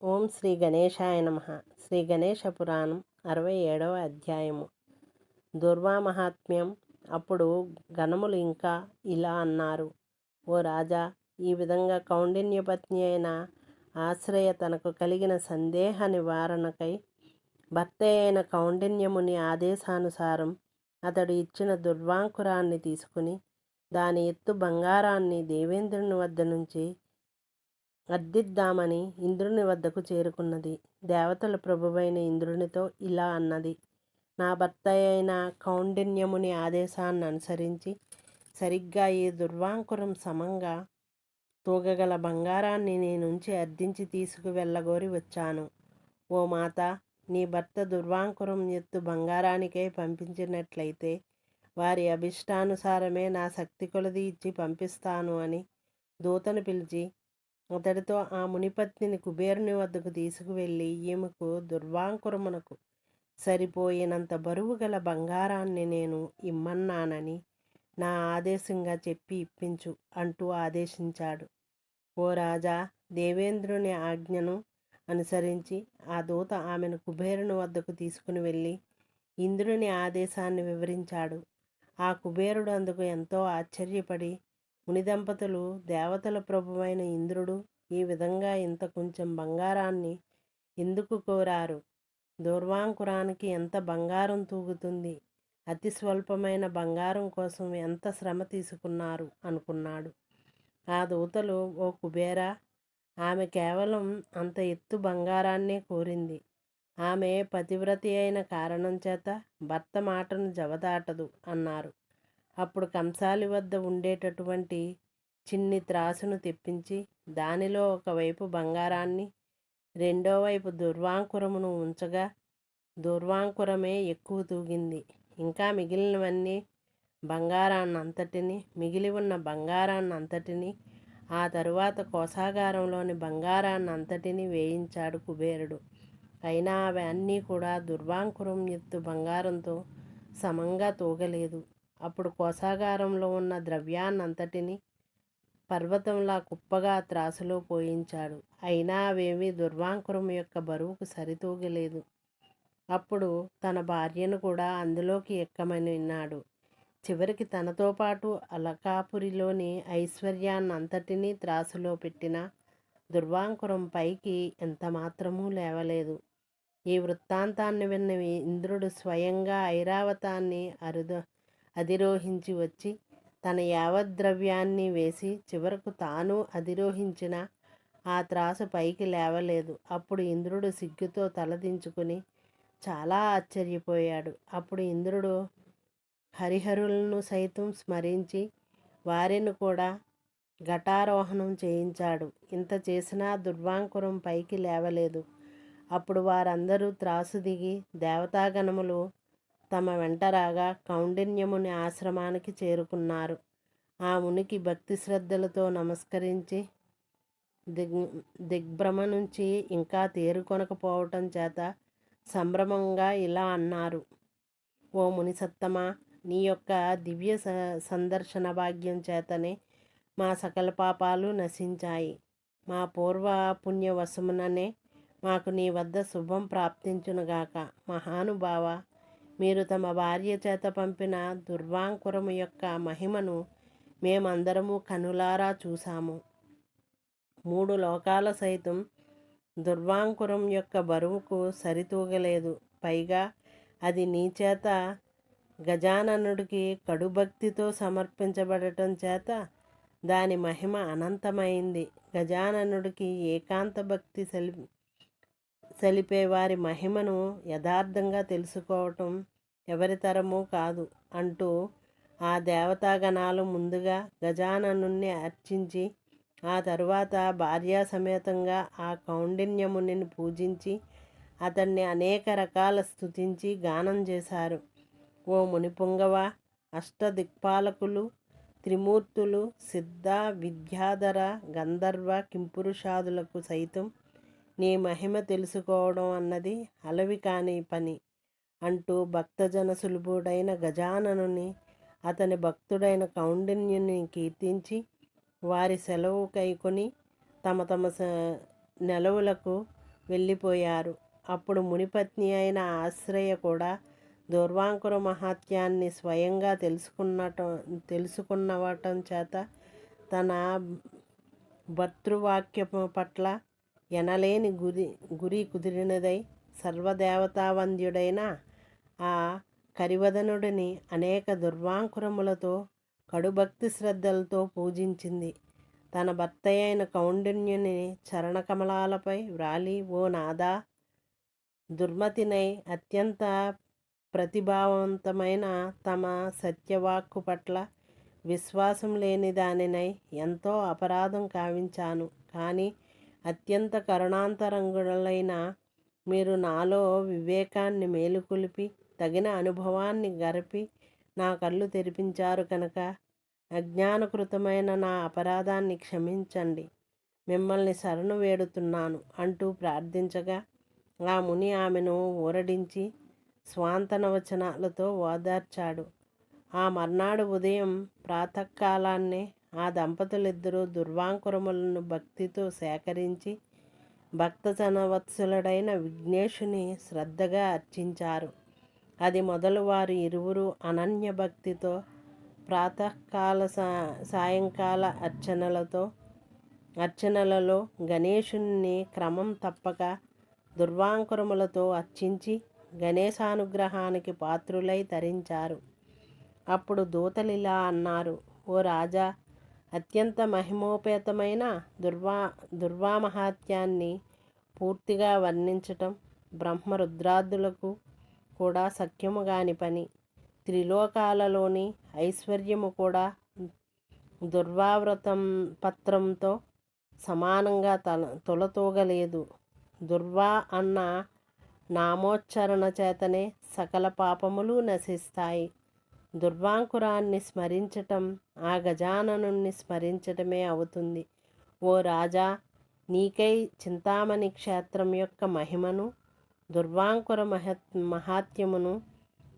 ఓం శ్రీ గణేశాయ నమః. శ్రీ గణేశ పురాణం 67వ అధ్యాయము. దుర్వా మహాత్మ్యం. అప్పుడు గణములు ఇంకా ఇలా అన్నారు: ఓ రాజా, ఈ విధంగా కౌండిన్య పత్ని అయిన ఆశ్రయ తనకు కలిగిన సందేహ నివారణకై భర్త అయిన కౌండిన్యముని ఆదేశానుసారం అతడు ఇచ్చిన దుర్వాంకురాన్ని తీసుకుని దాని ఎత్తు బంగారాన్ని దేవేంద్రుని వద్ద నుంచి అర్థిద్దామని ఇంద్రుని వద్దకు చేరుకున్నది. దేవతల ప్రభువైన ఇంద్రునితో ఇలా అన్నది: నా భర్త అయిన కౌండిన్యముని ఆదేశాన్ని అనుసరించి సరిగ్గా ఈ దుర్వాంకురం సమంగా తూగగల బంగారాన్ని నీ నుంచి అర్థించి తీసుకువెళ్ళగోరి వచ్చాను. ఓ మాత, నీ భర్త దుర్వాంకురం ఎత్తు బంగారానికై పంపించినట్లయితే వారి అభిష్టానుసారమే నా శక్తి కొలది ఇచ్చి పంపిస్తాను అని దూతను పిలిచి అతడితో ఆ మునిపత్నిని కుబేరుని వద్దకు తీసుకువెళ్ళి ఈమెకు దుర్వాంకురమునకు సరిపోయినంత బరువు గల బంగారాన్ని నేను ఇమ్మన్నానని నా ఆదేశంగా చెప్పి ఇప్పించు అంటూ ఆదేశించాడు. ఓ రాజా, దేవేంద్రుని ఆజ్ఞను అనుసరించి ఆ దూత ఆమెను కుబేరుని వద్దకు తీసుకుని వెళ్ళి ఇంద్రుని ఆదేశాన్ని వివరించాడు. ఆ కుబేరుడు అందుకు ఎంతో ఆశ్చర్యపడి, మునిదంపతులు దేవతల ప్రభువైన ఇంద్రుడు ఈ విధంగా ఇంత కొంచెం బంగారాన్ని ఎందుకు కోరారు? దుర్వాంకురానికి ఎంత బంగారం తూగుతుంది? అతి స్వల్పమైన బంగారం కోసం ఎంత శ్రమ తీసుకున్నారు అనుకున్నాడు. ఆ దూతలు, ఓ కుబేరా, ఆమె కేవలం అంత ఎత్తు బంగారాన్నే కోరింది. ఆమె పతివ్రతి అయిన కారణం చేత భర్త మాటను జవదాటదు అన్నారు. అప్పుడు కంసాలి వద్ద ఉండేటటువంటి చిన్ని త్రాసును తెప్పించి దానిలో ఒకవైపు బంగారాన్ని, రెండో వైపు దుర్వాంకురమును ఉంచగా దుర్వాంకురమే ఎక్కువ తూగింది. ఇంకా మిగిలినవన్నీ మిగిలి ఉన్న బంగారాన్నంతటిని ఆ తరువాత కోశాగారంలోని బంగారాన్నంతటిని వేయించాడు కుబేరుడు. అయినా అవి అన్నీ కూడా దుర్వాంకురం ఎత్తు బంగారంతో సమంగా తూగలేదు. అప్పుడు కోశాగారంలో ఉన్న ద్రవ్యాన్నంతటిని పర్వతంలా కుప్పగా త్రాసులో పోయించాడు. అయినా అవేమీ దుర్వాంకురం యొక్క బరువుకు సరితూగలేదు. అప్పుడు తన భార్యను కూడా అందులోకి ఎక్కమని విన్నాడు. చివరికి తనతో పాటు అలకాపురిలోని ఐశ్వర్యాన్నంతటినీ త్రాసులో పెట్టిన దుర్వాంకురం పైకి ఎంత మాత్రమూ లేవలేదు. ఈ వృత్తాంతాన్ని విన్న ఇంద్రుడు స్వయంగా ఐరావతాన్ని అధిరోహించి వచ్చి తన యావద్ద్రవ్యాన్ని వేసి చివరకు తాను అధిరోహించిన ఆ త్రాసు పైకి లేవలేదు. అప్పుడు ఇంద్రుడు సిగ్గుతో తలదించుకుని చాలా ఆశ్చర్యపోయాడు. అప్పుడు ఇంద్రుడు హరిహరులను సైతం స్మరించి వారిని కూడా ఘటారోహణం చేయించాడు. ఇంత చేసినా దుర్వాంకురం పైకి లేవలేదు. అప్పుడు వారందరూ త్రాసు దిగి దేవతాగణములు తమ వెంట రాగా కౌండిన్యముని ఆశ్రమానికి చేరుకున్నారు. ఆ మునికి భక్తి శ్రద్ధలతో నమస్కరించి దిగ్భ్రమ నుంచి ఇంకా తేరుకొనకపోవటం చేత సంభ్రమంగా ఇలా అన్నారు: ఓ ముని సత్తమా, నీ యొక్క దివ్య సందర్శన భాగ్యం చేతనే మా సకల పాపాలు నశించాయి. మా పూర్వ పుణ్యవశముననే మాకు నీ వద్ద శుభం ప్రాప్తించునుగాక. మహానుభావ, మీరు తమ భార్య చేత పంపిన దుర్వాంకురము యొక్క మహిమను మేమందరము కనులారా చూశాము. 3 లోకాల సైతం దుర్వాంకురం యొక్క బరువుకు సరితూగలేదు. పైగా అది నీ చేత గజాననుడికి కడుభక్తితో సమర్పించబడటం చేత దాని మహిమ అనంతమైంది. గజాననుడికి ఏకాంత భక్తి సలిపే వారి మహిమను యథార్థంగా తెలుసుకోవటం ఎవరితరమూ కాదు అంటూ ఆ దేవతాగణాలు ముందుగా గజాననుణ్ణి అర్చించి ఆ తరువాత భార్యాసమేతంగా ఆ కౌండిన్యముని పూజించి అతన్ని అనేక రకాల స్తుతించి గానం చేశారు. ఓ మునిపుంగవ, అష్టదిక్పాలకులు, త్రిమూర్తులు, సిద్ధ, విద్యాధర, గంధర్వ, కింపురుషాదులకు సైతం నీ మహిమ తెలుసుకోవడం అన్నది అలవి కాని పని అంటూ భక్తజన సులభుడైన గజాననుని, అతని భక్తుడైన కౌండిన్యుని కీర్తించి వారి సెలవు కైకొని తమ తమ నెలవులకు వెళ్ళిపోయారు. అప్పుడు మునిపత్ని అయిన ఆశ్రయ కూడా దూర్వాంకుర మహాత్యాన్ని స్వయంగా తెలుసుకున్నవటం చేత తన భర్తృవాక్యము పట్ల ఎనలేని గురి కుదిరినదై సర్వదేవతావంద్యుడైన ఆ కరివదనుడిని అనేక దుర్వాంకురములతో కడుభక్తి శ్రద్ధలతో పూజించింది. తన భర్త అయిన కౌండిన్యుని చరణకమలాలపై వ్రాలి, ఓ నాదా, దుర్మతినై అత్యంత ప్రతిభావంతమైన తమ సత్యవాక్కు పట్ల విశ్వాసం లేని దానినై ఎంతో అపరాధం కావించాను. కానీ అత్యంత కరుణాంతరంగులైన మీరు నాలో వివేకాన్ని మేలుకొలిపి తగిన అనుభవాన్ని గరిపి నా కళ్ళు తెరిపించారు కనుక అజ్ఞానకృతమైన నా అపరాధాన్ని క్షమించండి, మిమ్మల్ని శరణు వేడుతున్నాను అంటూ ప్రార్థించగా ఆ ముని ఆమెను ఊరడించి స్వాంతనవచనాలతో ఓదార్చాడు. ఆ మర్నాడు ఉదయం ప్రాతకాలాన్నే ఆ దంపతులిద్దరూ దుర్వాంకురములను భక్తితో సేకరించి భక్తజనవత్సలుడైన విఘ్నేశుని శ్రద్ధగా అర్చించారు. అది మొదలు వారు ఇరువురు అనన్య భక్తితో ప్రాతకాల సాయంకాల అర్చనలలో గణేశుని క్రమం తప్పక దుర్వాంకురములతో అర్చించి గణేశానుగ్రహానికి పాత్రులై తరించారు. అప్పుడు దూతలిలా అన్నారు, ఓ రాజా, అత్యంత మహిమోపేతమైన దుర్వామహాత్యాన్ని పూర్తిగా వర్ణించటం బ్రహ్మరుద్రాదులకు కూడా సఖ్యము కాని పని. త్రిలోకాలలోని ఐశ్వర్యము కూడా దుర్వావ్రతం పత్రంతో సమానంగా తొలతూగలేదు. దుర్వా అన్న నామోచ్చరణ చేతనే సకల పాపములు నశిస్తాయి. దుర్వాంకురాన్ని స్మరించటం ఆ గజాననుణ్ణి స్మరించటమే అవుతుంది. ఓ రాజా, నీకై చింతామణి క్షేత్రం యొక్క మహిమను, దుర్వాంకుర మహాత్యమును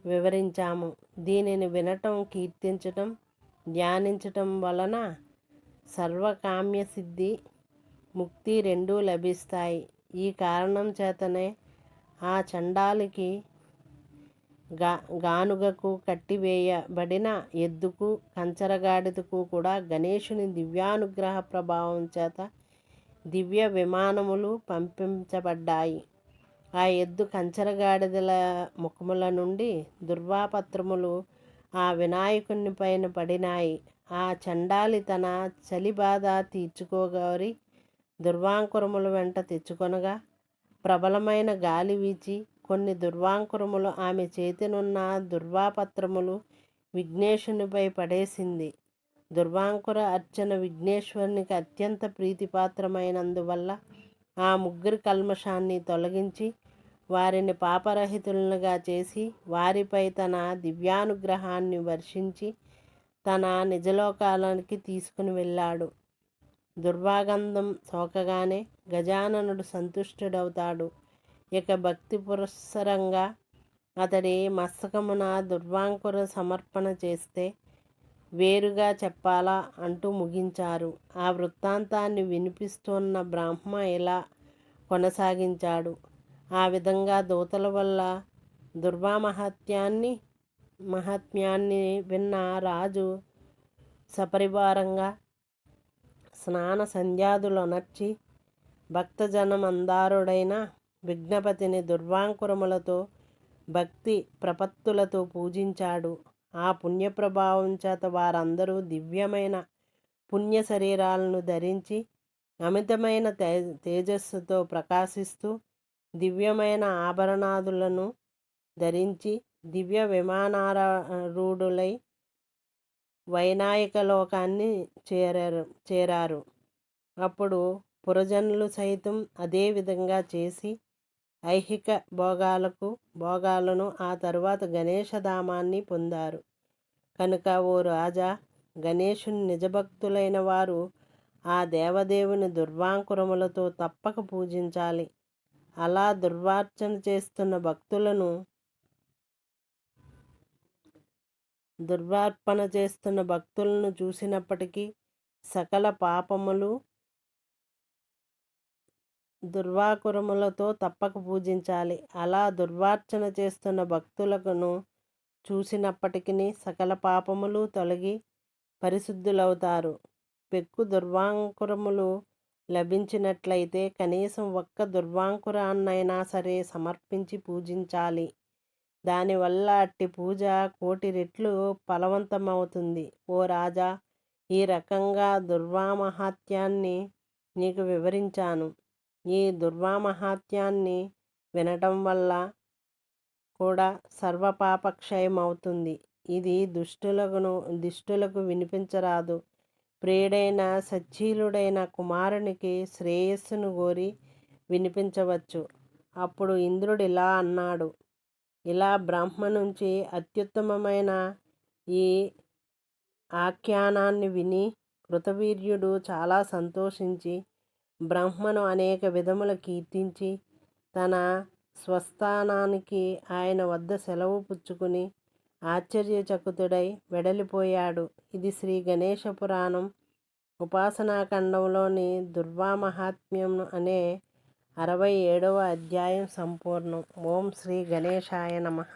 వివరించాము. దీనిని వినటం, కీర్తించటం, ధ్యానించటం వలన సర్వకామ్యసిద్ధి, ముక్తి రెండూ లభిస్తాయి. ఈ కారణం చేతనే ఆ చండాలికి గానుగకు కట్టివేయబడిన ఎద్దుకు, కంచరగాడిదకు కూడా గణేశుని దివ్యానుగ్రహ ప్రభావం చేత దివ్య విమానములు పంపించబడ్డాయి. ఆ ఎద్దు కంచరగాడిదల ముఖముల నుండి దుర్వాపత్రములు ఆ వినాయకుని పైన పడినాయి. ఆ చండాలి తన చలి బాధ తీర్చుకోగోరి దుర్వాంకురముల వెంట తెచ్చుకొనగా ప్రబలమైన గాలి వీచి కొన్ని దుర్వాంకురములు ఆమె చేతినున్న దుర్వాపత్రములు విఘ్నేశునిపై పడేసింది. దుర్వాంకుర అర్చన విఘ్నేశ్వరునికి అత్యంత ప్రీతిపాత్రమైనందువల్ల ఆ ముగ్గురి కల్మషాన్ని తొలగించి వారిని పాపరహితులుగా చేసి వారిపై తన దివ్యానుగ్రహాన్ని వర్షించి తన నిజలోకాలకి తీసుకుని వెళ్ళాడు. దుర్వాగంధం సోకగానే గజాననుడు సంతుష్టుడవుతాడు. ఇక భక్తి పురస్సరంగా అతడి మస్తకమున దుర్వాంకుర సమర్పణ చేస్తే వేరుగా చెప్పాలా అంటూ ముగించారు. ఆ వృత్తాంతాన్ని వినిపిస్తున్న బ్రహ్మ ఇలా కొనసాగించాడు. ఆ విధంగా దూతల వల్ల మహాత్మ్యాన్ని విన్న రాజు సపరివారంగా స్నాన సంధ్యాదులొనర్చి భక్తజనమందారుడైన విఘ్నపతిని దుర్వాంకురములతో భక్తి ప్రపత్తులతో పూజించాడు. ఆ పుణ్యప్రభావం చేత వారందరూ దివ్యమైన పుణ్య శరీరాలను ధరించి అమితమైన తేజస్సుతో ప్రకాశిస్తూ దివ్యమైన ఆభరణాదులను ధరించి దివ్య విమానారూఢులై వైనాయక లోకాన్ని చేరారు. అప్పుడు పురజనులు సైతం అదే విధంగా చేసి ఐహిక భోగాలను ఆ తరువాత గణేశధామాన్ని పొందారు. కనుక ఓ రాజా, గణేశుని నిజభక్తులైన వారు ఆ దేవదేవుని దుర్వాంకురములతో తప్పక పూజించాలి. అలా దుర్వార్చన చేస్తున్న దుర్వార్పణ చేస్తున్న భక్తులను చూసినప్పటికీ సకల పాపములు దుర్వాకురములతో తప్పక పూజించాలి. అలా దుర్వార్చన చేస్తున్న భక్తులను చూసినప్పటికీ సకల పాపములు తొలగి పరిశుద్ధులవుతారు. పెక్కు దుర్వాంకురములు లభించినట్లయితే కనీసం ఒక్క దుర్వాంకురాన్నైనా సరే సమర్పించి పూజించాలి. దానివల్ల అట్టి పూజ కోటి రెట్లు ఫలవంతమవుతుంది. ఓ రాజా, ఈ రకంగా దుర్వామహాత్యాన్ని నీకు వివరించాను. ఈ దుర్వామహాత్యాన్ని వినటం వల్ల కూడా సర్వపాపక్షయం అవుతుంది. ఇది దుష్టులకు వినిపించరాదు. ప్రియుడైన సచ్చీలుడైన కుమారునికి శ్రేయస్సును గోరి వినిపించవచ్చు. అప్పుడు ఇంద్రుడు ఇలా అన్నాడు. ఇలా బ్రహ్మ నుంచి అత్యుత్తమమైన ఈ ఆఖ్యానాన్ని విని కృతవీర్యుడు చాలా సంతోషించి బ్రహ్మను అనేక విధముల కీర్తించి తన స్వస్థానానికి ఆయన వద్ద సెలవు పుచ్చుకుని ఆశ్చర్యచకితుడై వెడలిపోయాడు. ఇది శ్రీ గణేశ పురాణం ఉపాసనాఖండంలోని దుర్వామహాత్మ్యం అనే 67వ అధ్యాయం సంపూర్ణం. ఓం శ్రీ గణేశాయ నమః.